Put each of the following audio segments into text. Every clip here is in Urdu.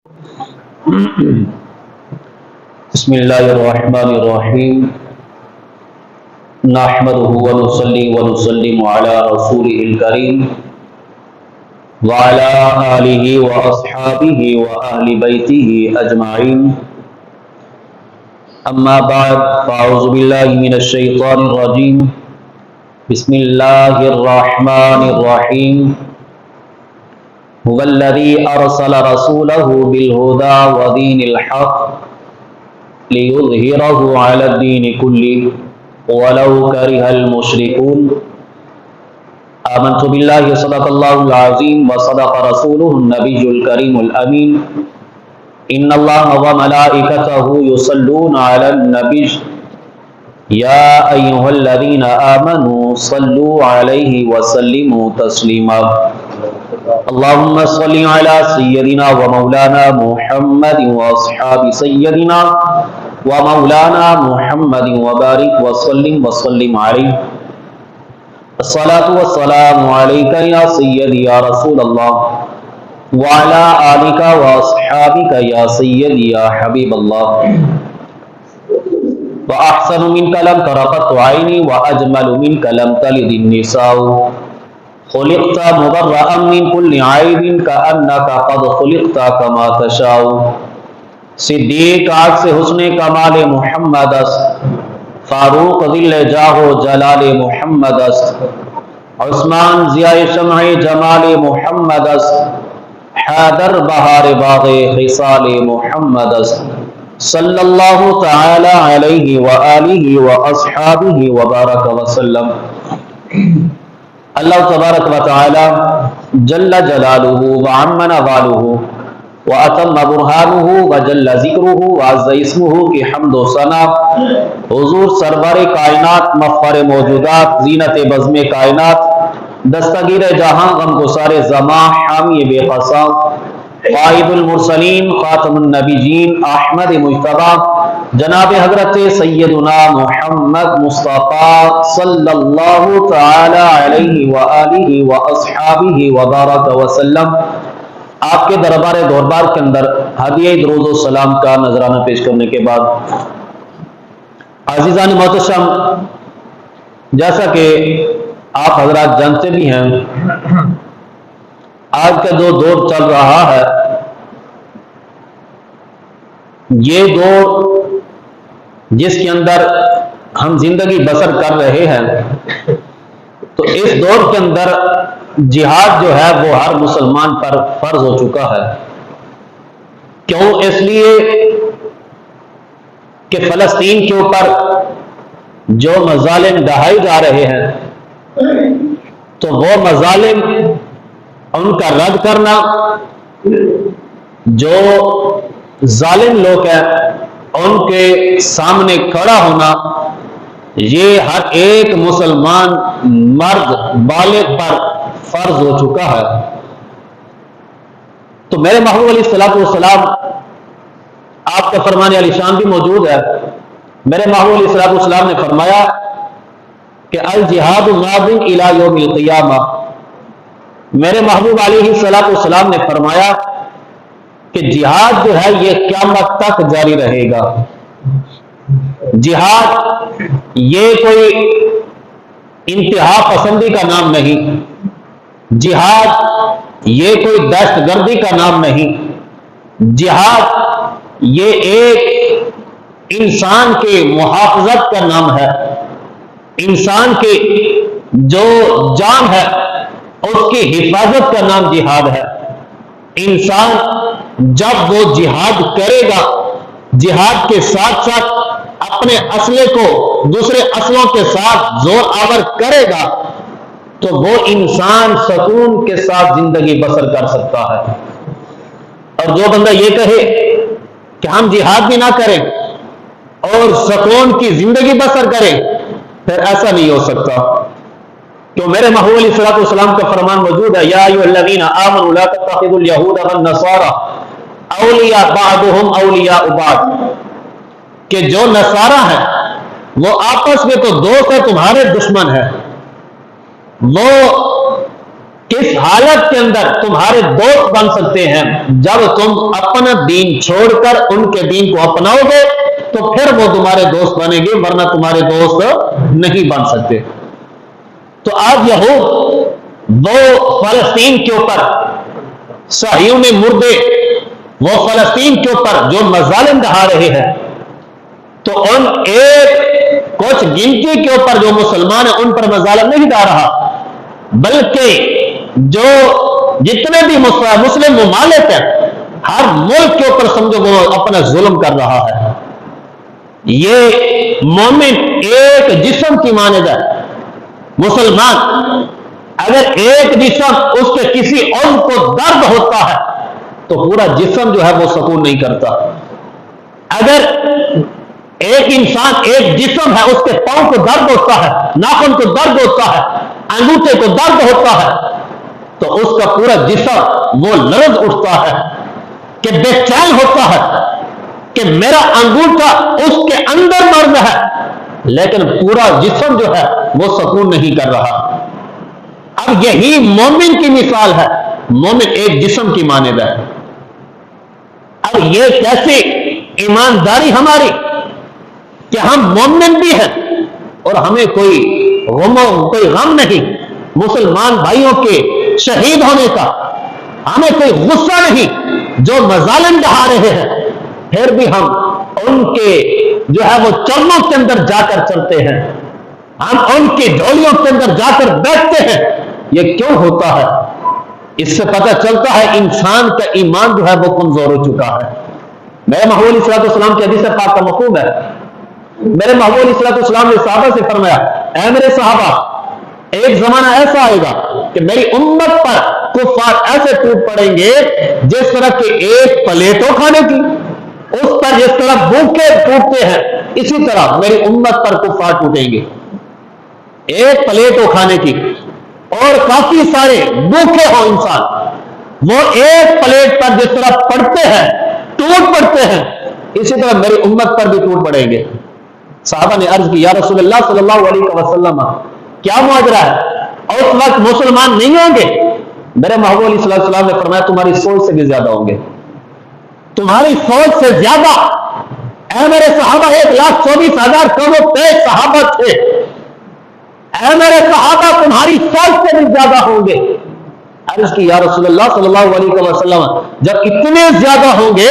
بسم اللہ الرحمن الرحیم نحمده ونصلی ونسلم علی رسوله الکریم وعلی آلہ واصحابہ واہل بیتہ اجمعین اما بعد فاعوذ باللہ من الشیطان الرجیم بسم اللہ الرحمن الرحیم هو الذی ارسل رسولہ بالہدی ودین الحق لِيُظْهِرَهُ عَلَى الدِّينِ كُلِّهِ وَلَوْ كَرِهَ الْمُشْرِكُونَ آمنت باللہ صدق اللہ العظیم وصدق رسولہ النبی الکریم الامین ان اللہ وملائکتہ یصلون علی النبی یا ایہا الذین آمنوا صلوا علیہ وسلموا تسلیما اللہم صلی علی سیدنا ومولانا محمد واصحاب سیدنا ومولانا محمد وبارک وسلم علیہ الصلاة والسلام علیکہ یا سیدی یا رسول اللہ وعلا آلکہ واصحابکہ یا سیدی یا حبیب اللہ وَأَحْسَنُ مِنْكَ لَمْ تَرَ قَطُّ عَيْنِي وَأَجْمَلُ مِنْكَ لَمْ تَلِدِ النِّسَاءُ خُلِقْتَ مُبَرَّأً مِنْ كُلِّ عَيْبٍ كَأَنَّكَ قَدْ خُلِقْتَ كَمَا تَشَاءُ صدیق عکس حسن کمال محمد است فاروق ذل جاہ و جلال محمد است عثمان ضیاء شمع جمال محمد است حیدر بہار باغ خصال محمد است صلی اللہ تعالی علیہ وآلہ واصحابہ وبارک وسلم اللہ تبارک و تعالی جل جلالہ وعم نوالہ واتم برہانہ وجل ذکرہ وعز اسمہ کی حمد و ثنا حضور سرور کائنات مفخر موجودات زینت بزم کائنات دستگیر جہاں غم گسار زماں حامی بے قصاں قائد المرسلین خاتم النبیین احمد مجتبی جناب حضرت سیدنا محمد مصطفیٰ صلی اللہ تعالی علیہ وآلہ واصحابہ وبارک وسلم آپ کے دربار دوربار کے اندر ہدیہ درود و سلام کا نذرانہ پیش کرنے کے بعد عزیزان محتشم، جیسا کہ آپ حضرات جانتے بھی ہیں آج کا جو دور چل رہا ہے یہ دور جس کے اندر ہم زندگی بسر کر رہے ہیں تو اس دور کے اندر جہاد جو ہے وہ ہر مسلمان پر فرض ہو چکا ہے۔ کیوں؟ اس لیے کہ فلسطین کے اوپر جو مظالم ڈھائے جا رہے ہیں تو وہ مظالم ان کا رد کرنا، جو ظالم لوگ ہیں ان کے سامنے کھڑا ہونا، یہ ہر ایک مسلمان مرد بالغ پر فرض ہو چکا ہے۔ تو میرے محبوب علیہ السلام آپ کا فرمان علی شان بھی موجود ہے۔ میرے محبوب علیہ السلام نے فرمایا کہ الجہاد ماض الی یوم القیامہ۔ میرے محبوب علیہ السلام نے فرمایا کہ جہاد جو ہے یہ قیامت تک جاری رہے گا۔ جہاد یہ کوئی انتہا پسندی کا نام نہیں، جہاد یہ کوئی دہشت گردی کا نام نہیں، جہاد یہ ایک انسان کے محافظت کا نام ہے۔ انسان کی جو جان ہے اس کی حفاظت کا نام جہاد ہے۔ انسان جب وہ جہاد کرے گا، جہاد کے ساتھ ساتھ اپنے اسلحے کو دوسرے اسلحوں کے ساتھ زور آور کرے گا تو وہ انسان سکون کے ساتھ زندگی بسر کر سکتا ہے۔ اور جو بندہ یہ کہے کہ ہم جہاد بھی نہ کریں اور سکون کی زندگی بسر کریں، پھر ایسا نہیں ہو سکتا۔ تو میرے محبوب علیہ السلام کا فرمان موجود ہے، یا ایھا الذین آمنوا لا تتخذوا اليہود والنصارى اولیاء بعضهم اولیاء بعض، کہ جو نصارہ ہیں وہ آپس میں تو دوست ہیں، تمہارے دشمن ہیں۔ وہ کس اس حالت کے اندر تمہارے دوست بن سکتے ہیں جب تم اپنا دین چھوڑ کر ان کے دین کو اپناؤ گے تو پھر وہ تمہارے دوست بنیں گے، ورنہ تمہارے دوست نہیں بن سکتے۔ تو آج یہود وہ فلسطین کے اوپر صہیون مردے، وہ فلسطین کے اوپر جو مظالم ڈھا رہے ہیں، تو ان ایک کچھ گنتی کے اوپر جو مسلمان ہیں ان پر مظالم نہیں ڈھا رہا، بلکہ جو جتنے بھی مسلم ممالک ہیں ہر ملک کے اوپر سمجھو وہ اپنا ظلم کر رہا ہے۔ یہ مومن ایک جسم کی مانند ہے۔ مسلمان اگر ایک جسم اس کے کسی عضو کو درد ہوتا ہے تو پورا جسم جو ہے وہ سکون نہیں کرتا۔ اگر ایک انسان ایک جسم ہے، اس کے پاؤں کو درد ہوتا ہے، ناخن کو درد ہوتا ہے، انگوٹھے کو درد ہوتا ہے، تو اس کا پورا جسم وہ لرز اٹھتا ہے کہ بے چین ہوتا ہے کہ میرا انگوٹھا اس کے اندر مرض ہے، لیکن پورا جسم جو ہے وہ سکون نہیں کر رہا۔ اب یہی مومن کی مثال ہے، مومن ایک جسم کی مانند ہے۔ اب یہ کیسی ایمانداری ہماری کہ ہم مومن بھی ہیں اور ہمیں کوئی غم نہیں مسلمان بھائیوں کے شہید ہونے کا، ہمیں کوئی غصہ نہیں جو مظالم ڈھا رہے ہیں، پھر بھی ہم ان کے جو ہے وہ چرنوں کے اندر جا کر چلتے ہیں، ہم ان کی ڈھولیوں کے اندر جا کر بیٹھتے ہیں۔ یہ کیوں ہوتا ہے؟ اس سے پتہ چلتا ہے انسان کا ایمان جو ہے وہ کمزور ہو چکا ہے۔ میرے محبوب علیہ الصلوۃ والسلام کی حدیث پاک کا مفہوم ہے، میرے محبوب علیہ الصلوۃ والسلام نے صحابہ سے فرمایا، اے میرے صحابہ، ایک زمانہ ایسا آئے گا کہ میری امت پر کفار ایسے ٹوٹ پڑیں گے جس طرح کہ ایک پلیٹ ہو کھانے کی، اس پر جس طرح بھوکے ٹوٹتے ہیں اسی طرح میری امت پر کفار ٹوٹیں گے، ایک پلیٹ ہو کھانے کی، اور کافی سارے بھوکے ہو انسان، وہ ایک پلیٹ پر جس طرح پڑتے ہیں ٹوٹ پڑتے ہیں اسی طرح میری امت پر بھی ٹوٹ پڑیں گے۔ صحابہ نے عرض کی، یا رسول اللہ صلی اللہ علیہ وسلم، کیا ماجرا ہے؟ اور اس وقت مسلمان نہیں ہوں گے؟ میرے محبوب علیہ السلام نے فرمایا، تمہاری سوچ سے بھی زیادہ ہوں گے، تمہاری سوچ سے زیادہ۔ اے میرے صحابہ، 1,24,000 کروڑ صحابہ تھے، اے میرے صحابہ تمہاری سوچ سے بھی زیادہ ہوں گے۔ عرض کی، یا رسول اللہ صلی اللہ علیہ وسلم، جب اتنے زیادہ ہوں گے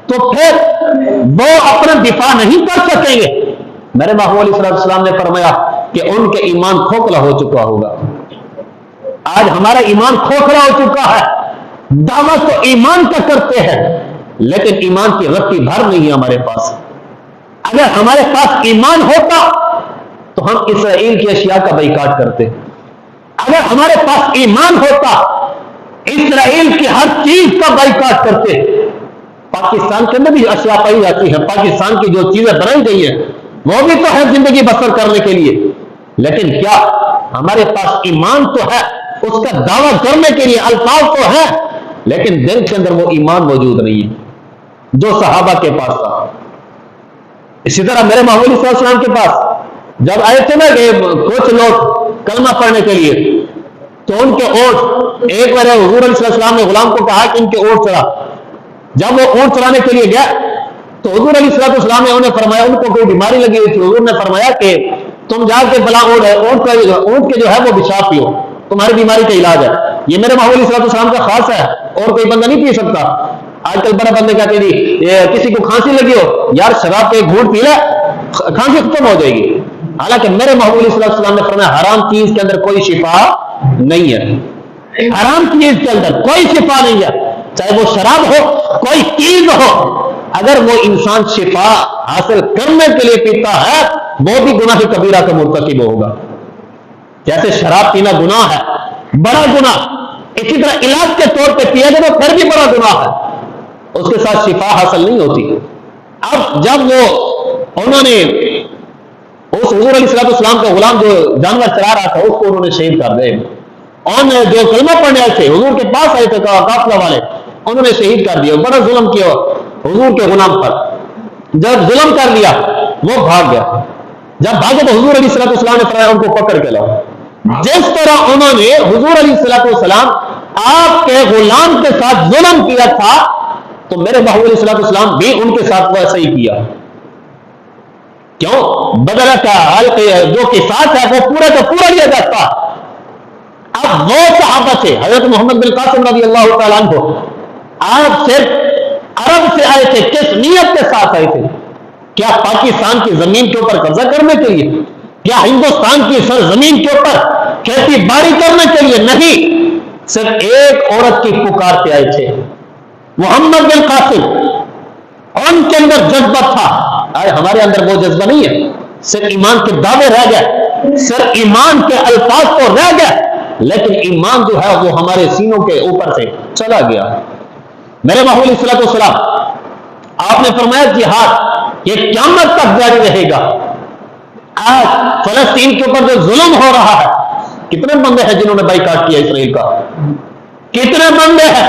تو پھر وہ اپنا دفاع نہیں کر سکیں گے۔ میرے محبوب علیہ السلام نے فرمایا کہ ان کے ایمان کھوکھلا ہو چکا ہوگا۔ آج ہمارا ایمان کھوکھلا ہو چکا ہے، دعویٰ تو ایمان کا کرتے ہیں لیکن ایمان کی رتی بھر نہیں ہے ہمارے پاس۔ اگر ہمارے پاس ایمان ہوتا تو ہم اسرائیل کی اشیاء کا بائیکاٹ کرتے، اگر ہمارے پاس ایمان ہوتا اسرائیل کی ہر چیز کا بائیکاٹ کرتے۔ پاکستان کے اندر بھی اشیاء پائی جاتی ہیں، پاکستان کی جو چیزیں بنائی گئی ہیں وہ بھی تو ہے زندگی بسر کرنے کے لیے، لیکن کیا ہمارے پاس ایمان تو ہے اس کا دعویٰ کرنے کے لیے؟ الفاظ تو ہے لیکن دل کے اندر وہ ایمان موجود نہیں ہے جو صحابہ کے پاس تھا۔ اسی طرح میرے محبوب صلی اللہ علیہ وسلم کے پاس جب آئے تھے نا کہ کچھ لوگ کلمہ پڑھنے کے لیے، تو ان کے اونٹ، ایک بار حضور علیہ السلام نے غلام کو کہا کہ ان کے اونٹ چڑھا۔ جب وہ اونٹ چرانے کے لیے گیا تو حضور علیہ السلام نے انہیں فرمایا، ان کو کوئی بیماری لگی ہوئی تھی، حضور نے فرمایا کہ تم جا کے بلا اونٹ کے جو ہے وہ پیشاب پیو، تمہاری بیماری کا علاج ہے۔ یہ میرے محبوب علیہ السلام کا خاص ہے، اور کوئی بندہ نہیں پی سکتا۔ آج کل بڑا بندے کہتے ہیں جی کسی کو کھانسی لگی ہو، یار شراب کے گھونٹ پی لے کھانسی ختم ہو جائے گی، حالانکہ میرے محبوب علیہ السلام نے فرمایا حرام چیز کے اندر کوئی شفا نہیں ہے، حرام چیز کے اندر کوئی شفا نہیں ہے، چاہے وہ شراب ہو، کوئی چیز ہو، اگر وہ انسان شفا حاصل کرنے کے لیے پیتا ہے وہ بھی گناہ کبیرہ کا مرتکب ہوگا۔ جیسے شراب پینا گناہ ہے، بڑا گناہ، اسی طرح علاج کے طور پہ پیا جائے تو پھر بھی بڑا گناہ ہے، اس کے ساتھ شفا حاصل نہیں ہوتی۔ اب جب انہوں نے اس حضور علیہ السلام کا غلام جو جانور چلا رہا تھا اس کو انہوں نے شہید کر دیا، اور جو کلمہ پڑھنے آئے تھے حضور کے پاس آئے تھے قافلہ والے، انہوں نے شہید کر دیا، بڑا ظلم کیا حضور کے غلام پر۔ جب ظلم کر لیا وہ بھاگ گیا، جب بھاگے تو حضور علیہ السلام نے فرمایا ان کو پکڑ کے لاؤ۔ جس طرح انہوں نے حضور علیہ السلام آپ کے غلام کے ساتھ ظلم کیا تھا تو میرے محبوب علیہ السلام بھی ان کے ساتھ ویسا ہی کیا. کیوں؟ بدلہ کا حلق جو قصاص ہے وہ پورا کا پورا لیا جاتا. اب وہ صحابہ تھے حضرت محمد بن قاسم رضی اللہ تعالیٰ عنہ، آپ صرف عرب سے آئے تھے، کس نیت کے ساتھ آئے تھے؟ کیا پاکستان کی زمین کے اوپر قبضہ کرنے کے لیے؟ کیا ہندوستان کی سرزمین کے اوپر کھیتی باڑی کرنے کے لیے؟ نہیں، صرف ایک عورت کی پکار پہ آئے تھے. محمد بن قاسم، ان کے اندر جذبہ تھا. ہمارے اندر وہ جذبہ نہیں ہے، صرف ایمان کے دعوے رہ گئے، صرف ایمان کے الفاظ تو رہ گئے، لیکن ایمان جو ہے وہ ہمارے سینوں کے اوپر سے چلا گیا. میرے محبوب علیہ السلام آپ نے فرمایا جہاد یہ قیامت تک جاری رہے گا. آج فلسطین کے اوپر جو ظلم ہو رہا ہے، کتنے بندے ہیں جنہوں نے بائیکاٹ کیا اسرائیل کا؟ کتنے بندے ہیں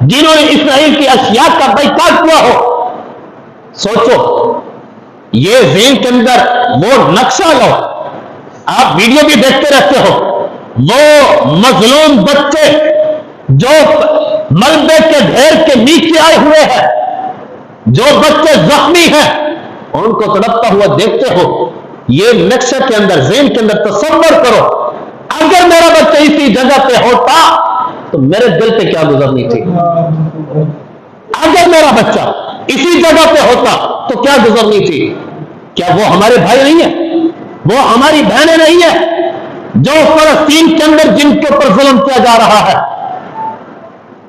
جنہوں نے اسرائیل کی اشیاء کا بائیکاٹ کیا ہو؟ سوچو، یہ ذہن کے اندر وہ نقشہ لو. آپ ویڈیو بھی دیکھتے رہتے ہو، وہ مظلوم بچے جو ملبے کے ڈھیر کے نیچے آئے ہوئے ہیں، جو بچے زخمی ہیں، ان کو تڑپتا ہوا دیکھتے ہو. یہ نقشہ کے اندر، ذہن کے اندر تصور کرو، اگر میرا بچہ اسی جگہ پہ ہوتا تو میرے دل پہ کیا گزرنی تھی؟ اگر میرا بچہ اسی جگہ پہ ہوتا تو کیا گزرنی تھی؟ کیا وہ ہمارے بھائی نہیں ہیں؟ وہ ہماری بہنیں نہیں ہیں جو فلسطین کے اندر جن کے اوپر ظلم کیا جا رہا ہے؟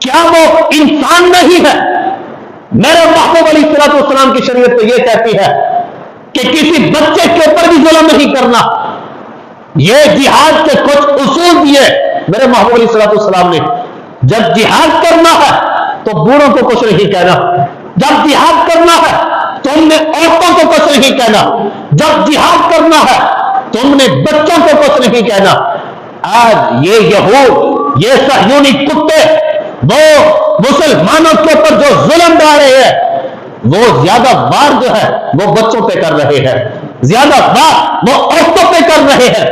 کیا وہ انسان نہیں ہے؟ میرے محبوب علیہ السلام کی شریعت تو یہ کہتی ہے کہ کسی بچے کے اوپر بھی ظلم نہیں کرنا. یہ جہاد کے کچھ اصول دیے میرے محبوب علیہ السلام نے. جب جہاد کرنا ہے تو بوڑھوں کو کچھ نہیں کہنا، جب جہاد کرنا ہے تم نے عورتوں کو کچھ نہیں کہنا، جب جہاد کرنا ہے تم نے بچوں کو کچھ نہیں کہنا. آج یہ یہود، یہ صہیونی کتے، وہ مسلمانوں کے اوپر جو ظلم ڈال رہے ہیں، وہ زیادہ وار جو ہے وہ بچوں پہ کر رہے ہیں، زیادہ وار وہ عورتوں پہ کر رہے ہیں.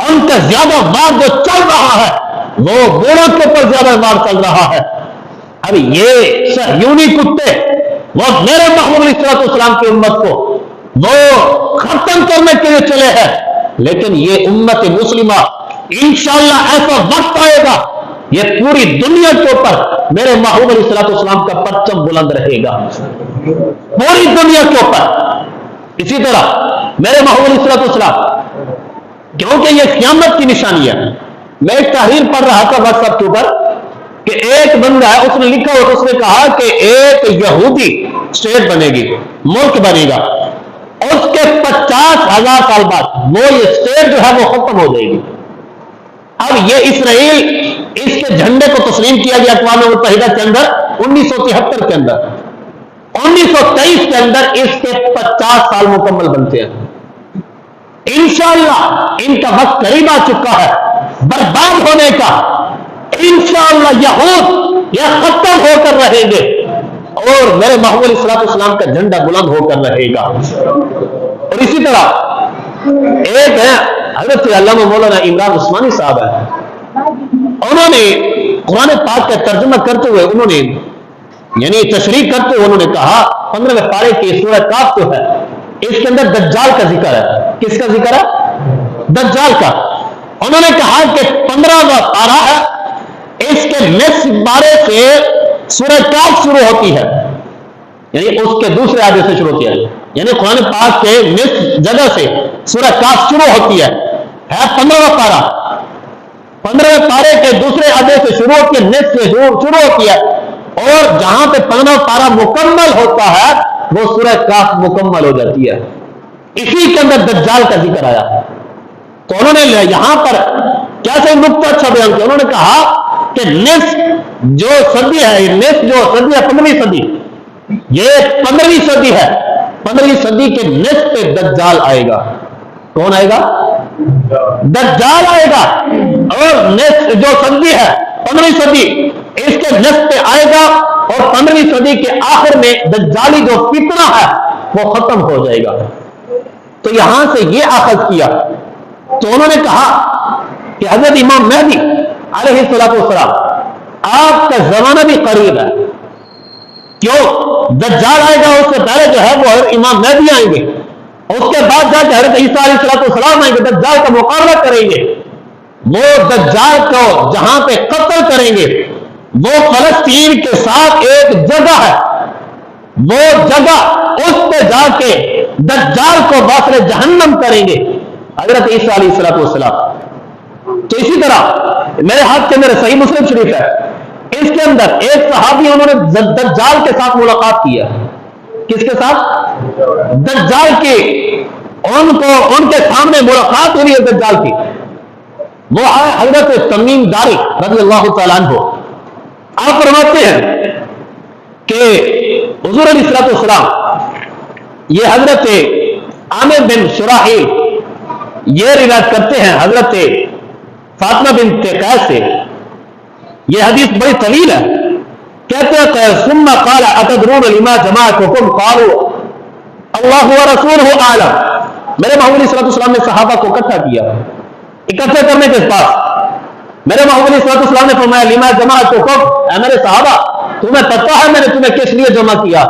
ان کا زیادہ وار جو چل رہا ہے وہ بوڑھوں کے اوپر زیادہ وار چل رہا ہے. اب یہ صہیونی کتے وہ میرے محبوب علیہ السلام کی امت کو وہ ختم کرنے کے لیے چلے ہیں، لیکن یہ امت مسلمہ انشاءاللہ ایسا وقت آئے گا یہ پوری دنیا کے اوپر میرے محبوب علیہ السلام کا پرچم بلند رہے گا، پوری دنیا کے اوپر. اسی طرح میرے محبوب علیہ السلام، کیونکہ یہ قیامت کی نشانی ہے. میں ایک تحریر پڑھ رہا تھا واٹس ایپ کے اوپر کہ ایک بندہ ہے، اس نے لکھا اور اس نے کہا کہ ایک یہودی اسٹیٹ بنے گی، ملک بنے گا، اس کے 50,000 سال بعد وہ یہ اسٹیٹ جو ہے وہ ختم ہو جائے گی. اب یہ اسرائیل، اس کے جھنڈے کو تسلیم کیا گیا اقوام متحدہ کے اندر 1973 کے اندر، 1923 کے اندر اس کے 50 سال مکمل بنتے ہیں. انشاءاللہ ان کا وقت قریب آ چکا ہے برباد ہونے کا. انشاءاللہ یہود یہ ختم ہو کر رہیں گے اور میرے محبوب علیہ السلام کا جھنڈا بلند ہو کر رہے گا. اور اسی طرح ایک ہے حضرت علامہ مولانا عمران عثمانی صاحب ہے، انہوں نے قرآن پاک کا ترجمہ کرتے ہوئے، انہوں نے یعنی تشریح کرتے ہوئے انہوں نے کہا 15ویں پارے کی سورہ کاف جو ہے اس کے اندر دجال کا ذکر ہے. کس کا ذکر ہے؟ دجال کا. انہوں نے کہا کہ 15واں پارہ ہے، اس کے نصف پارے سے سورہ کاف شروع ہوتی ہے، یعنی اس کے دوسرے آدھے سے شروع ہوتی ہے. یعنی قرآن پاک کے نصف جگہ سے سورہ کاف شروع ہوتی ہے 15واں پارہ. 15ویں پارے کے دوسرے آدھے سے شروع ہوتی ہے، نصف سے شروع ہوتی ہے، اور جہاں پہ 15واں پارہ مکمل ہوتا ہے وہ سورہ کاف مکمل ہو جاتی ہے. اسی کے اندر دجال کا ذکر آیا. تو انہوں نے یہاں پر کیسے نقطہ اچھا بیان کیا. انہوں نے کہا کہ نصف جو صدی ہے، نصف جو صدی ہے 15ویں صدی، یہ 15ویں صدی ہے. 15ویں صدی کے نصف پہ دجال آئے گا. کون آئے گا؟ دجال آئے گا. اور نصف جو صدی ہے 15ویں صدی، اس کے نصف پہ آئے گا اور 15ویں صدی کے آخر میں دجالی جو فتنہ ہے وہ ختم ہو جائے گا. تو یہاں سے یہ اخذ کیا. تو انہوں نے کہا کہ حضرت امام مہدی علیہ السلام آپ کا زمانہ بھی قریب ہے. کیوں؟ دجال آئے گا اس سے پہلے جو ہے وہ امام مہدی آئیں گے، اس کے بعد جا کے حضرت عیسیٰ علیہ السلام آئیں گے، دجال کا مقابلہ کریں گے. وہ دجال کو جہاں پہ قتل کریں گے وہ فلسطین کے ساتھ ایک جگہ ہے، وہ جگہ اس پہ جا کے دجال کو باطل جہنم کریں گے حضرت عیسیٰ علیہ السلام. تو اسی طرح میرے ہاتھ کے اندر صحیح مسلم شریف ہے، اس کے اندر ایک صحابی انہوں نے دجال کے ساتھ ملاقات کی ہے. کس کے ساتھ؟ دجال کی. ان کے سامنے ملاقات ہوئی ہے دجال کی. وہ ہے حضرت تمیم داری رضی اللہ تعالیٰ عنہ. آپ فرماتے ہیں کہ حضور علیہ السلام یہ حضرت عامر بن شراحیل یہ روایت کرتے ہیں حضرت فاطمہ بنت قیس سے. یہ حدیث بڑی طویل ہے. کہتے ہیں ثم قال اتدرون لما جمعتكم قالوا اللہ ورسولہ اعلم. میرے محمود علیہ السلام نے صحابہ کو اکٹھا کیا. اکٹھے کرنے کے بعد میرے محمود علیہ السلام نے فرمایا لما جمعتكم، اے میرے صحابہ تمہیں پتہ ہے میں نے تمہیں کس لیے جمع کیا؟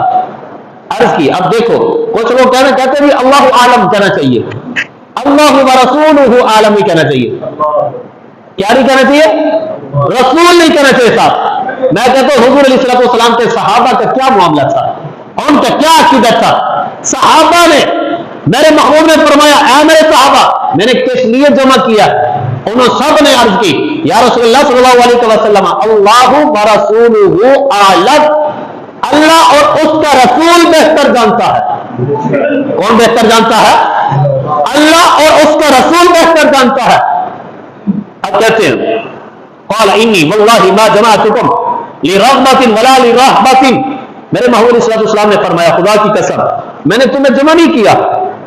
عرض کی. اب دیکھو کچھ لوگ کہتے ہیں اللہ عالم کہنا چاہیے، اللہ ورسولہ عالم ہی کہنا چاہیے. کیا نہیں کہنا چاہیے؟ رسول نہیں کہنا چاہیے صاحب. میں کہتا ہوں حضور علیہ السلام کے صحابہ کا کیا معاملہ تھا، ان کا کیا عقیدت تھا. صحابہ نے میرے محبوب نے فرمایا اے میرے صحابہ میں نے کس لیے جمع کیا؟ انہوں سب نے عرض کی یا رسول اللہ صلی اللہ علیہ وسلم اللہ ورسولہ اعلم، اللہ اور اس کا رسول بہتر جانتا ہے. کون بہتر جانتا ہے؟ اللہ اور اس کا رسول بہتر جانتا ہے. اب کہتے ہیں قال انی واللہ ما جمعتکم لرغبۃ ولا لرہبۃ. میرے محمود علیہ السلام نے فرمایا خدا کی قسم میں نے تمہیں جمع نہیں کیا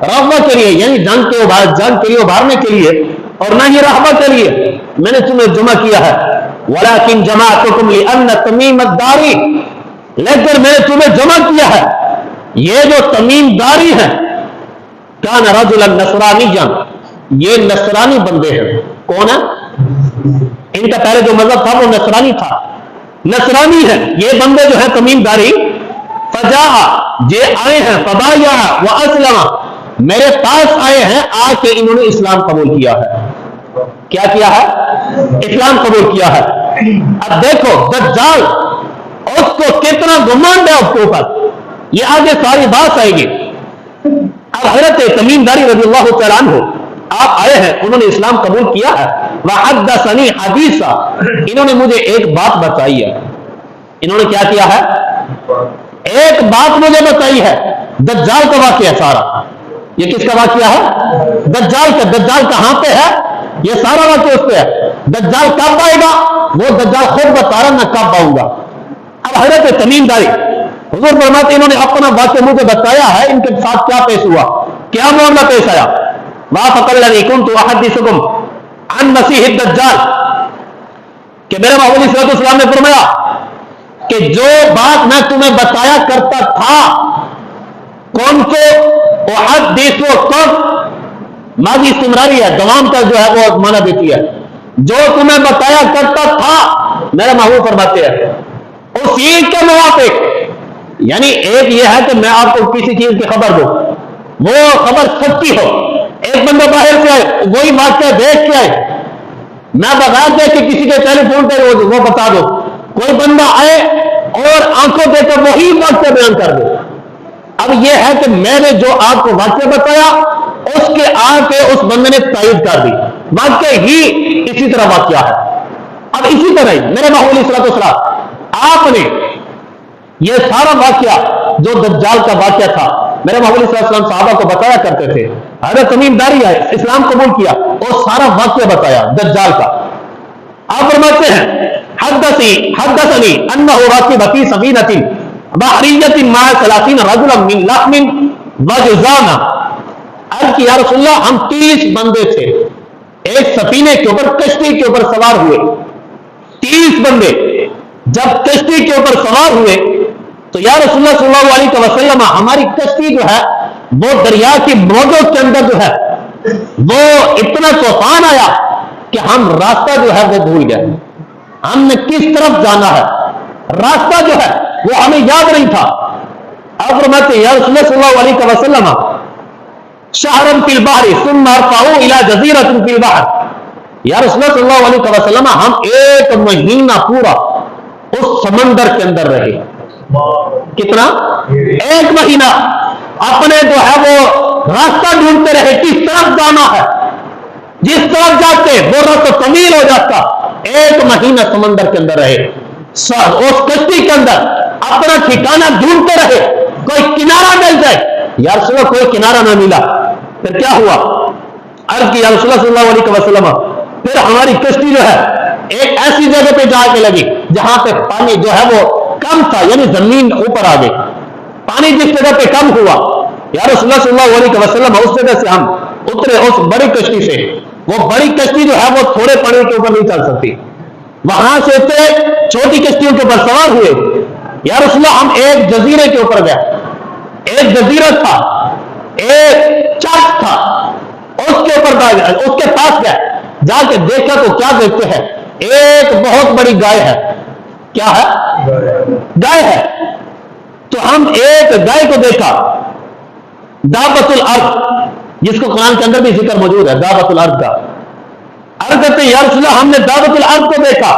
رغبت کے لیے، یعنی جنگ کے لیے ابھارنے کے لیے، اور نہ ہی رہبت کے لیے میں نے تمہیں جمع کیا ہے. ولکن جمعتکم لأن تمیم الداری، لیکن میں نے تمہیں جمع کیا ہے یہ جو تمیم داری ہے کان رجلا نصرانیا، یہ نصرانی بندے ہیں. کون ہے؟ ان کا پہلے جو مذہب تھا وہ نصرانی تھا، نصرانی ہے یہ بندے جو ہے تمیم داری. فجاء یہ آئے ہیں فبایا واسلم، میرے پاس آئے ہیں آ کے انہوں نے اسلام قبول کیا ہے. کیا کیا ہے؟ اسلام قبول کیا ہے. اب دیکھو دجال اس کو کتنا گمانڈ ہے اس کے اوپر، یہ آگے ساری بات آئے گی. اب حضرت تمیم داری رضی اللہ تعالیٰ عنہ آپ آئے ہیں، انہوں نے اسلام قبول کیا ہے. وحدثنی حدیثا، انہوں نے مجھے ایک بات بتائی ہے. انہوں نے کیا کیا ہے؟ ایک بات مجھے بتائی ہے. دجال کا واقعہ سارا، یہ کس کا واقعہ ہے؟ دجال کا. دجال کہاں پہ ہے؟ یہ سارا واقعہ اس پہ ہے. دجال کب آئے گا وہ دجال خود بتا رہا میں کب آؤں گا. اب حضرت تمیم داری حضور فرماتے انہوں نے اپنا واقعہ مجھے بتایا ہے ان کے ساتھ کیا پیش ہوا، کیا معاملہ پیش آیا. وافقلنی کنت احدثکم عن مسیح الدجال، کہ میرے محمود علیہ السلام نے فرمایا کہ جو بات میں تمہیں بتایا کرتا تھا، کون کو احدثکم ماضی استمراری ہے، دوام کا جو ہے وہ معنی دیتی ہے. جو تمہیں بتایا کرتا تھا میرے محبوب فرماتے ہیں اسی کے موافق، یعنی ایک یہ ہے کہ میں آپ کو کسی چیز کی خبر دوں، وہ خبر سچی ہو. ایک بندہ باہر سے آئے وہی واقعہ دیکھ کے آئے، میں بتا دے کہ کسی کے ٹیلی فون پہ وہ بتا دو. کوئی بندہ آئے اور آنکھوں دے کر وہی واقعہ بیان کر دے. اب یہ ہے کہ میں نے جو آپ کو واقعہ بتایا اس کے آ کے اس بندے نے تائید کر دی، واقعہ ہی اسی طرح واقعہ ہے. اب اسی طرح ہی میرے محمود علیہ السلام آپ نے یہ سارا واقعہ جو دجال کا واقعہ تھا میرے محمود علیہ السلام صحابہ کو بتایا کرتے تھے. حضرت تمیم داری آئے اسلام قبول کیا اور سارا واقعہ بتایا دجال کا. آپ فرماتے ہیں حدثنی انہ راکب فی سفینۃ بحریۃ مع 30 رجلا من لحم وجزانہ. عرض کی یا رسول اللہ ہم 30 بندے تھے ایک سفینے کے اوپر، کشتی کے اوپر سوار ہوئے. 30 بندے جب کشتی کے اوپر سوار ہوئے تو یا رسول اللہ صلی اللہ علیہ وسلم ہماری کشتی جو ہے وہ دریا کی موجوں کے اندر جو ہے وہ اتنا طوفان آیا کہ ہم راستہ جو ہے وہ بھول گئے، ہم نے کس طرف جانا ہے، راستہ جو ہے وہ ہمیں یاد نہیں تھا۔ آپ فرماتے ہیں یا رسول اللہ صلی اللہ علیہ وسلم شہرن فی البحر ثم ارفعوا الى جزیرۃ فی البحر، یا رسول اللہ صلی اللہ علیہ وسلم ہم ایک مہینہ پورا اس سمندر کے اندر رہے۔ کتنا؟ ایک مہینہ اپنے جو ہے وہ راستہ ڈھونڈتے رہے، کس طرف جانا ہے، جس طرف جاتے وہ راستہ طویل ہو جاتا۔ ایک مہینہ سمندر کے اندر رہے، اس کشتی کے اندر اپنا ٹھکانہ ڈھونڈتے رہے، کوئی کنارہ مل جائے۔ یا رسول اللہ کوئی کنارہ نہ ملا، پھر کیا ہوا؟ عرض کی یا رسول اللہ صلی اللہ علیہ وسلم پھر ہماری کشتی جو ہے ایک ایسی جگہ پہ جا کے لگی جہاں پہ پانی جو ہے وہ کم تھا، یعنی زمین اوپر آ گئی، پانی جس جگہ پہ کم ہوا، یا رسول اللہ صلی اللہ علیہ وسلم اس جگہ سے ہم اترے اس بڑی کشتی سے۔ وہ بڑی کشتی جو ہے وہ تھوڑے پانی کے اوپر نہیں چل سکتی، وہاں سے اترے چھوٹی کشتیوں کے اوپر سوار ہوئے۔ یا رسول اللہ ہم ایک جزیرے کے اوپر گئے، ایک جزیرہ تھا، ایک چرچ تھا، اس کے اوپر اس کے پاس گئے، جا کے دیکھا تو کیا دیکھتے ہیں؟ ایک بہت بڑی گائے ہے۔ کیا ہے؟ گائے ہے۔ تو ہم ایک گائے کو دیکھا، دابۃ الارض، جس کو قرآن کے اندر بھی ذکر موجود ہے دابۃ الارض کا۔ عرض کرتے ہیں یا رسول اللہ ہم نے دابۃ الارض کو دیکھا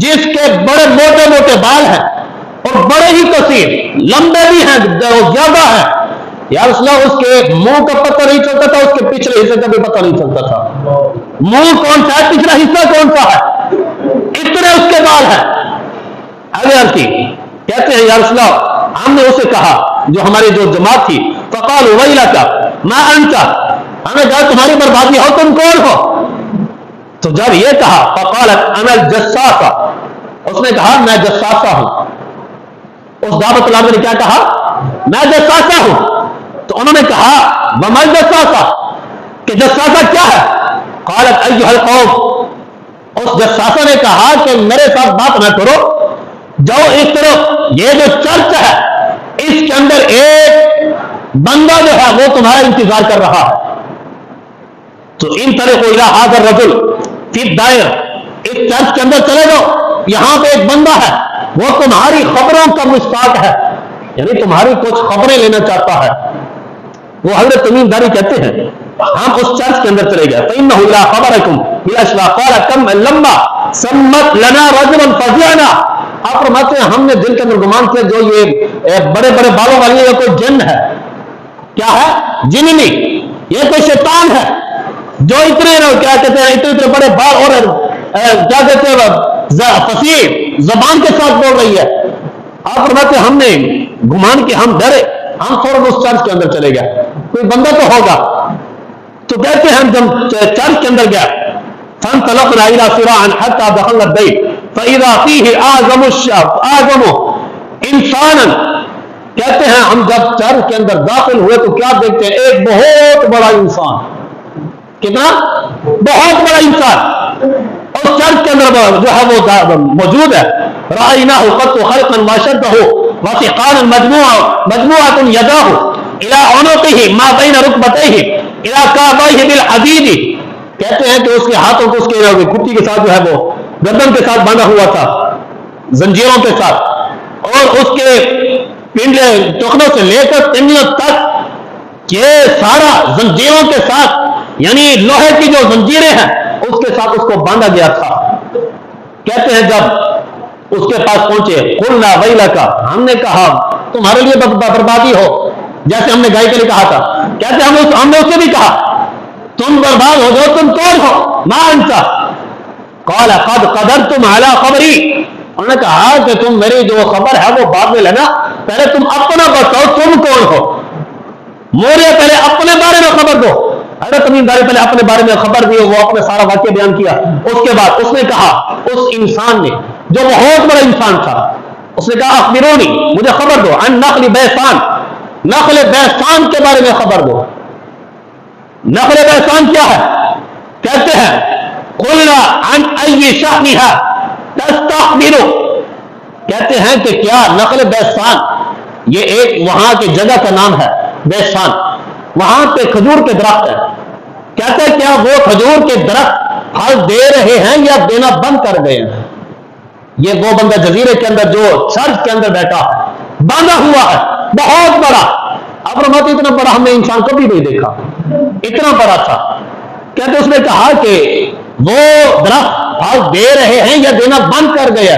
جس کے بڑے موٹے موٹے بال ہیں اور بڑے ہی کثیر، لمبے بھی ہیں، زیادہ ہیں۔ یا رسول اللہ اس کے منہ کا پتہ نہیں چلتا تھا، اس کے پچھلے حصے کا بھی پتہ نہیں چلتا تھا، منہ کون سا ہے، پچھلا حصہ کون سا ہے، اتنے اس کے بال ہیں۔ آگے آتی کہتے ہیں یا رسول اللہ ہم نے اسے کہا، جو ہماری جو جماعت تھی، فقالوا ویلک ما انت، ہمیں کہا تمہاری بربادی ہو، تم کون ہو؟ تو جب یہ کہا فقالت انا الجساسہ، اس نے کہا میں جساسہ ہوں۔ اس دعوت الارض نے کیا کہا؟ میں جساسہ ہوں۔ تو انہوں نے کہا وما الجساسہ، کہ جساسہ کیا ہے؟ قالت ایھا القوم، اس جساسہ نے کہا کہ میرے ساتھ بات نہ کرو، جاؤ اس طرف، یہ جو چرچ ہے اس کے اندر ایک بندہ جو ہے وہ تمہارا انتظار کر رہا ہے۔ تو ان طرح کو الى هذا الرجل فی الدائر، اس چرچ کے اندر چلے جاؤ، یہاں پہ ایک بندہ ہے وہ تمہاری خبروں کا مشتاق ہے، یعنی تمہاری کچھ خبریں لینا چاہتا ہے۔ وہ حضرت تمیم داری کہتے ہیں ہم اس چرچ کے اندر چلے گئے، فإنه إلى خبركم إلى أشلا قال كم لما سمت لنا رجلا فزعنا، آپ فرماتے ہیں ہم نے دل کے اندر گمان کیا جو یہ بڑے بڑے بالوں والی یہ کوئی جن ہے، کیا ہے؟ جننی، یہ کوئی شیطان ہے جو اتنے کیا کہتے ہیں اتنے بڑے بال اور کیا کہتے ہیں فصیح زبان کے ساتھ بول رہی ہے۔ آپ فرماتے ہیں ہم نے گمان کہ ہم ڈرے، ہم فوراً اس چرچ کے اندر چلے گئے، کوئی بندہ تو ہوگا۔ تو کہتے ہیں ہم جب چرچ کے اندر گئے، فانطلقنا الى سراع حتى دخلنا البيت فاذا فيه اعظم انسانا، کہتے ہیں ہم جب چرچ کے اندر داخل ہوئے تو کیا دیکھتے ہیں؟ ایک بہت بڑا انسان۔ کتنا بہت بڑا انسان اور چرچ کے اندر جو ہے وہ موجود ہے۔ رأيناه قد خلقا واشده وثقالا مجموعة يداه الى عنقه ما بين ركبتيه الى كعبيه بالحديد، کہتے ہیں کہ اس کے ہاتھوں کو اس کے گھٹی کے ساتھ جو ہے وہ گردن کے ساتھ باندھا ہوا تھا زنجیروں کے ساتھ، اور اس کے پنڈلے ٹخنوں سے لے کر تنیوں تک یہ سارا زنجیروں کے ساتھ، یعنی لوہے کی جو زنجیریں ہیں اس کے ساتھ اس کو باندھا گیا تھا۔ کہتے ہیں جب اس کے پاس پہنچے قلنا ویلک، ہم نے کہا تمہارے لیے بربادی ہو، جیسے ہم نے گائے کے لیے کہا تھا۔ کہتے ہیں ہم نے اسے بھی کہا تم برباد ہو جاؤ، تم کون ہو؟ ما انت قال قد قدرتم علی خبری، انہوں نے کہا کہ تم میری جو خبر ہے وہ بعد میں لینا، پہلے تم اپنا بتاؤ تم کون ہو، مجھے پہلے اپنے بارے میں خبر دو۔ حضرت تمیم داری پہلے اپنے بارے میں خبر دی، وہ اپنے سارا واقعہ بیان کیا۔ اس کے بعد اس نے کہا، اس انسان نے جو بہت بڑا انسان تھا، اس نے کہا اخبرونی، مجھے خبر دو، عن نخل بیسان، نخل بیسان کے بارے میں خبر دو۔ نخل بیسان کیا ہے؟ کہتے ہیں قلنا عن ای شأنها تستخبر، کہتے ہیں کہ کیا نخل بیسان یہ ایک وہاں کی جگہ کا نام ہے، بیسان، وہاں پہ کھجور کے درخت ہے۔ کہتے ہیں کیا وہ کھجور کے درخت پھل دے رہے ہیں یا دینا بند کر گئے ہیں؟ یہ وہ بندہ جزیرے کے اندر جو چرچ کے اندر بیٹھا باندھا ہوا ہے بہت بڑا، اب فرماتے اتنا بڑا ہم نے انسان کبھی نہیں دیکھا، اتنا بڑا تھا۔ کہتے اس نے کہا کہ وہ درخت پھل دے رہے ہیں یا دینا بند کر گیا؟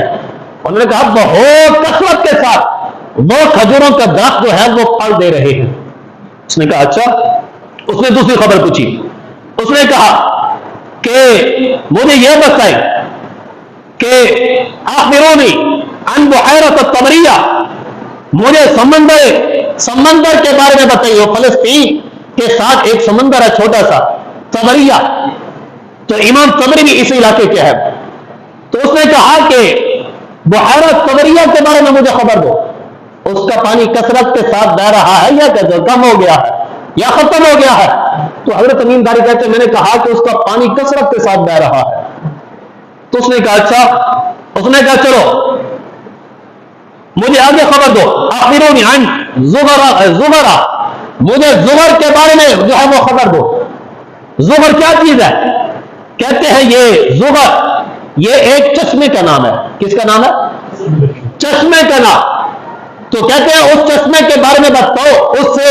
انہوں نے کہا بہت کثرت کے ساتھ وہ کھجوروں کا درخت جو ہے وہ پھل دے رہے ہیں۔ اس نے کہا اچھا۔ اس نے دوسری خبر پوچھی، اس نے کہا کہ مجھے یہ بتائیں کہ اخبرونی عن بحیرۃ الطبریہ، مجھے سمندر کے بارے میں بتائیے۔ فلسطین کے ساتھ ایک سمندر ہے چھوٹا سا، طبریہ، تو امام طبری بھی اسی علاقے کے ہے۔ تو اس نے کہا کہ بحیرہ طبریہ کے بارے میں مجھے خبر دو، اس کا پانی کثرت کے ساتھ بہ رہا ہے یا کم ہو گیا ہے یا ختم ہو گیا ہے؟ تو حضرت تمیم داری کہتے ہیں میں نے کہا کہ اس کا پانی کثرت کے ساتھ بہ رہا ہے۔ تو اس نے کہا اچھا۔ اس نے کہا چلو مجھے آگے خبر دو، اخبرونی عن زغرہ، مجھے زغر کے بارے میں جو ہے وہ خبر دو۔ زغر کیا چیز ہے؟ کہتے ہیں یہ زغر یہ ایک چشمے کا نام ہے۔ کس کا نام ہے؟ چشمے کا نام۔ تو کہتے ہیں اس چشمے کے بارے میں بتاؤ، اس سے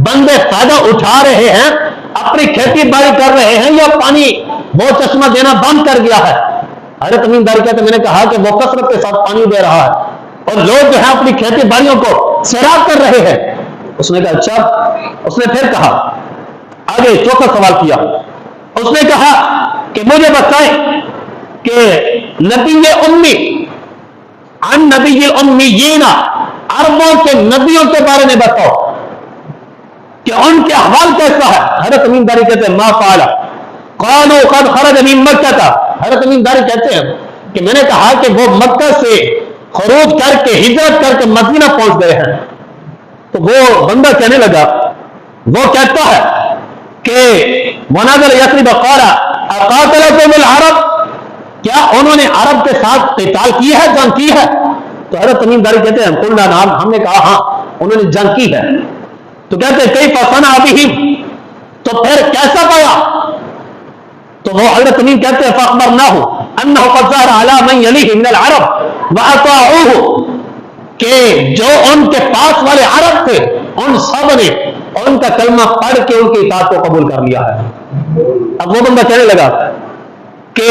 بندے فائدہ اٹھا رہے ہیں، اپنی کھیتی باڑی کر رہے ہیں، یا پانی وہ چشمہ دینا بند کر گیا ہے؟ حضرت تمیم داری کہتے ہیں میں نے کہا کہ وہ کثرت کے ساتھ پانی دے رہا ہے اور لوگ جو ہے اپنی کھیتی باڑیوں کو سیراب کر رہے ہیں۔ اس نے کہا اچھا۔ اس نے پھر کہا آگے چوتھا سوال کیا، اس نے کہا کہ مجھے بتائیں کہ نبی امی عن نبی الامیین، عربوں کے نبیوں کے بارے میں بتاؤ کہ ان کے احوال کیسا ہے؟ حضرت تمیم داری کہتے ہیں ما قال قالوا قد خرج من مکہ، حضرت تمیم داری کہتے ہیں کہ میں نے کہا کہ وہ مکہ سے خروج کر کے ہجرت کر کے مدینہ پہنچ گئے ہیں۔ تو وہ بندہ کہنے لگا، وہ کہتا ہے کہ ونزل یثرب قال اقاتلکم العرب، کیا انہوں نے عرب کے ساتھ قتال کی ہے، جنگ کی ہے؟ تو حضرت تمیم داری کہتے ہیں قلنا نعم، ہم نے کہا ہاں انہوں نے جنگ کی ہے۔ تو کہتے ہیں کیف صنع بہم، تو پھر کیسا پایا؟ تو وہ حضرت تمیم کہتے ہیں فاخبرناہ انہ قد ظہر علی من یلیہ من العرب واطاعوہ، کہ جو ان کے پاس والے عرب تھے ان سب نے ان کا کلمہ پڑھ کے ان کی اطاعت کو قبول کر لیا ہے۔ اب وہ بندہ کہنے لگا کہ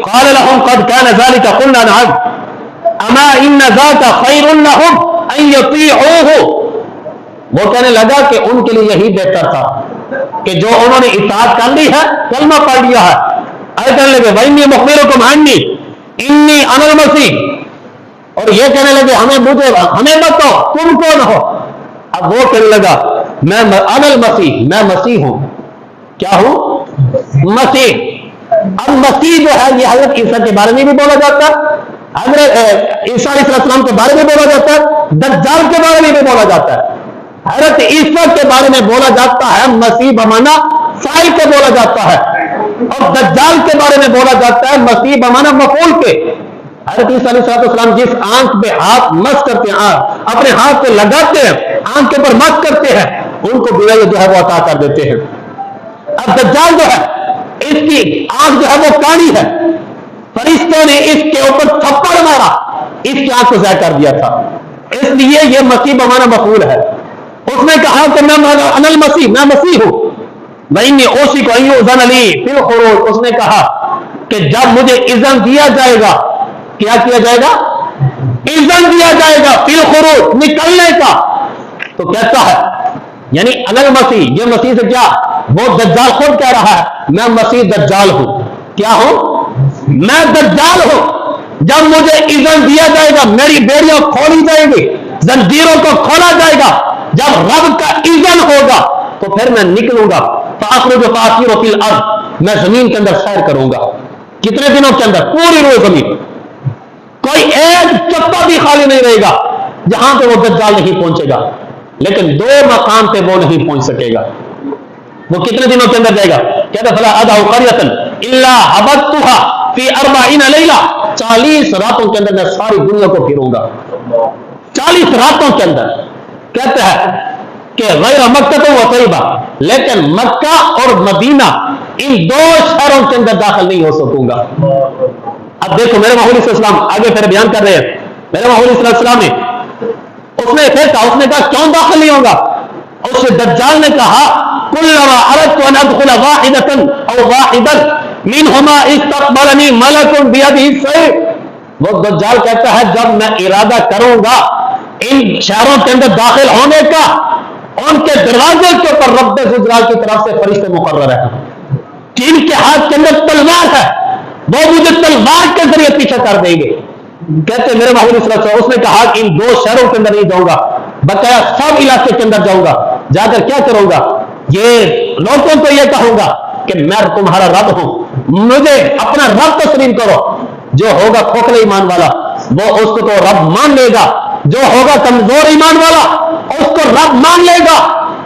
قال لهم قد كان ذلك قلنا نعم اما ان ذاك خیر لهم ان يطيعوه، وہ کہنے لگا کہ ان کے لیے یہی بہتر تھا کہ جو انہوں نے اطاعت کر لی ہے، کلمہ پڑھ لیا ہے۔ آئے کہنے لگے وَإِنِّي مُخْبِرُكُمْ عَنِّي إِنِّي أَنَا الْمَسِيحُ، اور یہ کہنے لگے ہمیں بتاؤ تم کون ہو؟ اب وہ کہنے لگا میں انا المسیح، میں مسیح ہوں۔ کیا ہوں؟ مسیح۔ اب مسیح جو ہے یہ حضرت عیسیٰ کے بارے میں بھی بولا جاتا ہے، حضرت عیسیٰ علیہ السلام کے بارے میں بولا جاتا ہے، دجال کے بارے میں بھی بولا جاتا ہے۔ حضرت عیسیٰ کے بارے میں بولا جاتا ہے مسیح بمانا فاعل کے بولا جاتا ہے، اور دجال کے بارے میں بولا جاتا ہے مسیح بمانا مفعول کے۔ حضرت عیسیٰ علیہ السلام جس آنکھ پہ ہاتھ مس کرتے ہیں، اپنے ہاتھ پہ لگاتے ہیں، آنکھ کے اوپر مس کرتے ہیں، ان کو بینائی جو ہے وہ عطا کر دیتے ہیں۔ اب دجال جو ہے اس کی آنکھ جو ہے وہ کاڑی ہے، فرشتوں نے اس کے اوپر تھپڑ مارا، اس کی آنکھ کو ضائع کر دیا تھا، اس لیے یہ مسیح بمانا مفعول ہے۔ اس نے کہا کہ میں انا المسیح، میں مسیح ہوں۔ وَإِنِّي أُوشِكُ أَن يُؤْذَنَ لِي فِي الْخُرُوجِ، اس نے کہا کہ جب مجھے اذن دیا جائے گا، کیا کیا جائے گا؟ اذن دیا جائے گا فی الخروج، نکلنے کا۔ تو کہتا ہے یعنی انا المسیح، یہ مسیح سے کیا؟ وہ دجال خود کہہ رہا ہے میں مسیح دجال ہوں۔ کیا ہوں؟ میں دجال ہوں۔ جب مجھے اذن دیا جائے گا، میری بیڑیاں کھولی جائیں گی، زنجیروں کو کھولا جائے گا، جب رب کا اذن ہوگا تو پھر میں نکلوں گا، فاخرج فاسیر فی الارض، میں زمین کے اندر سیر کروں گا۔ کتنے دنوں کے اندر؟ پوری روز زمین، کوئی ایک چپا بھی خالی نہیں رہے گا جہاں پہ وہ دجال نہیں پہنچے گا، لیکن دو مقام پہ وہ نہیں پہنچ سکے گا۔ وہ کتنے دنوں کے اندر جائے گا؟ کہتا فلا ادعو قریۃ الا حبطتها فی 40 لیلہ، 40 راتوں کے اندر میں ساری دنیا کو پھروں گا، 40 راتوں کے اندر۔ کہتا ہے کہ غیر مکہ و طیبہ، لیکن مکہ اور مدینہ ان 2 شہروں کے اندر داخل نہیں ہو سکوں گا۔ اب دیکھو میرے محمود صلی اللہ علیہ وسلم آگے پھر بیان کر رہے ہیں، میرے محمود صلی اللہ علیہ وسلم نے اس نے پھر کہا، اس نے کہا کیوں داخل نہیں ہوگا؟ اس سے دجال نے کہا کلما اردت ان ادخل واحدۃ او واحدا منهما استقبلني ملک بیدہ السیف۔ وہ دجال کہتا ہے جب میں ارادہ کروں گا ان شہروں کے اندر داخل ہونے کا، ان کے دروازے کے اوپر رب ذوالجلال کی طرف سے فرشتے مقرر ہیں کہ ان کے ہاتھ کے اندر تلوار ہے، وہ مجھے تلوار کے ذریعے پیچھے کر دیں گے۔ کہتے میرے محمود صلی اللہ علیہ وسلم، اس نے کہا کہ ان 2 شہروں کے اندر نہیں جاؤں گا، بقایا سب علاقے کے اندر جاؤں گا، جا کر کیا کروں گا؟ یہ لوگوں کو یہ کہوں گا کہ میں تمہارا رب ہوں، مجھے اپنا رب تسلیم کرو۔ جو ہوگا کھوکھلے ایمان والا وہ اس کو تو رب مان لے گا، جو ہوگا کمزور ایمان والا اس کو رب مان لے گا،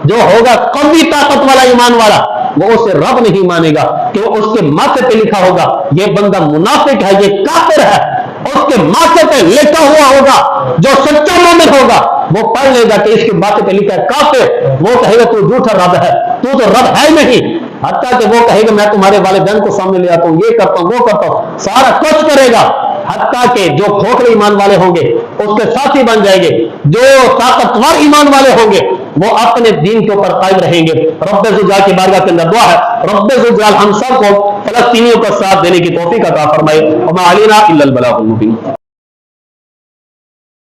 جو ہوگا قوی طاقت والا ایمان والا وہ اسے رب نہیں مانے گا، کہ اس کے ماتھے پہ لکھا ہوگا یہ بندہ منافق ہے، یہ کافر ہے، اس کے ماتھے پہ لکھا ہوا ہوگا۔ جو سچا مومن ہوگا وہ پڑھ لے گا کہ اس کے ماتھے پہ لکھا ہے کافر، وہ کہے گا تو جھوٹا رب ہے، تو رب ہے نہیں، حتیٰ کہ وہ کہے گا میں تمہارے والدین کو سامنے لے آتا ہوں، یہ کرتا ہوں وہ کرتا ہوں، سارا کچھ کرے گا، حتیٰ کہ جو کھوکھلے ایمان والے ہوں گے اس کے ساتھی بن جائیں گے، جو طاقتور ایمان والے ہوں گے وہ اپنے دین کے اوپر قائم رہیں گے۔ رب ذوالجلال کی بارگاہ کے اندر دعا ہے رب ذوالجلال ہم سب کو فلسطینیوں کا ساتھ دینے کی توفیق عطا فرمائے۔ وما علینا الا البلاغ المبین۔